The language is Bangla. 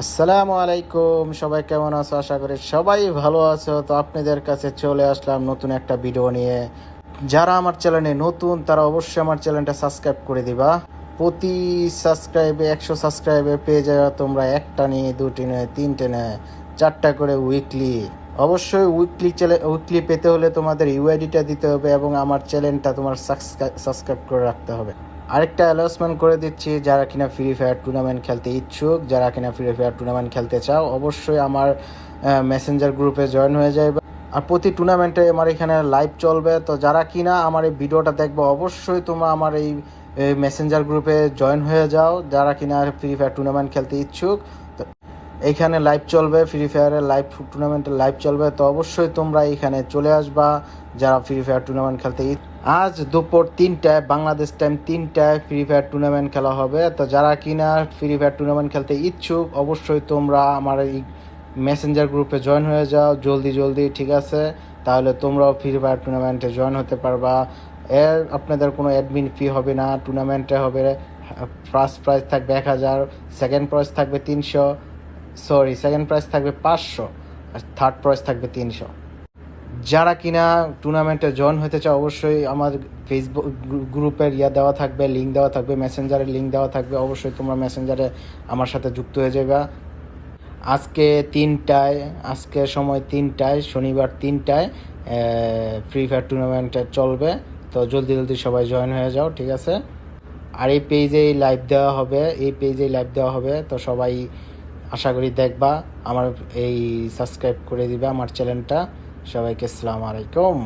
আসসালামু আলাইকুম, সবাই কেমন আছো? আশা করি সবাই ভালো আছো। তো আপনাদের কাছে চলে আসলাম নতুন একটা ভিডিও নিয়ে। যারা আমার চ্যানেলে নতুন তারা অবশ্যই আমার চ্যানেলটা সাবস্ক্রাইব করে দিবা। প্রতি সাবস্ক্রাইবে 100 সাবস্ক্রাইবে পেয়ে যাবে তোমরা একটা নিয়ে, দুটি নয়, তিনটে নয়, চারটা করে উইকলি। অবশ্যই উইকলি পেতে হলে তোমাদের ইউআইডিটা দিতে হবে এবং আমার চ্যানেলটা তোমার সাবস্ক্রাইব করে রাখতে হবে। আরেকটা অ্যানাউন্সমেন্ট করে দিচ্ছি, যারা কিনা ফ্রি ফায়ার টুর্নামেন্ট খেলতে ইচ্ছুক, যারা কিনা ফ্রি ফায়ার টুর্নামেন্ট খেলতে চাও, অবশ্যই আমার মেসেঞ্জার গ্রুপে জয়েন হয়ে যাবে। আর প্রতি টুর্নামেন্টে আমার এখানে লাইভ চলবে। তো যারা কিনা আমার এই ভিডিওটা দেখবে অবশ্যই তোমরা আমার এই মেসেঞ্জার গ্রুপে জয়েন হয়ে যাও, যারা কিনা ফ্রি ফায়ার টুর্নামেন্ট খেলতে ইচ্ছুক। তো এইখানে লাইভ চলবে, ফ্রি ফায়ারের লাইভ টুর্নামেন্টের লাইভ চলবে। তো অবশ্যই তোমরা এখানে চলে আসবা যারা ফ্রি ফায়ার টুর্নামেন্ট খেলতে। আজ দুপুর 3টায় বাংলাদেশ টাইম 3টায় ফ্রি ফায়ার টুর্নামেন্ট খেলা হবে। তো যারা কিনা ফ্রি ফায়ার টুর্নামেন্ট খেলতে ইচ্ছুক অবশ্যই তোমরা আমার এই মেসেঞ্জার গ্রুপে জয়েন হয়ে যাও জলদি জলদি, ঠিক আছে? তাহলে তোমরাও ফ্রি ফায়ার টুর্নামেন্টে জয়েন হতে পারবা। আপনাদের কোনো অ্যাডমিন ফি হবে না। টুর্নামেন্টে হবে ফার্স্ট প্রাইজ থাকবে 1000, সেকেন্ড প্রাইজ থাকবে 300, সেকেন্ড প্রাইজ থাকবে 500, আর থার্ড প্রাইজ থাকবে 300। যারা কিনা টুর্নামেন্টে জয়েন হতে চায় অবশ্যই আমার ফেসবুক গ্রুপের দেওয়া থাকবে, লিঙ্ক দেওয়া থাকবে, মেসেঞ্জারের লিঙ্ক দেওয়া থাকবে। অবশ্যই তোমরা মেসেঞ্জারে আমার সাথে যুক্ত হয়ে যাবে। আজকে সময় 3টায়, শনিবার 3টায় ফ্রি ফায়ার টুর্নামেন্টে চলবে। তো জলদি জলদি সবাই জয়েন হয়ে যাও, ঠিক আছে? আর এই পেজেই লাইভ দেওয়া হবে। তো সবাই আশা করি দেখবা, আমার এই সাবস্ক্রাইব করে দিবা আমার চ্যানেলটা। সবাইকে আসসালামু আলাইকুম।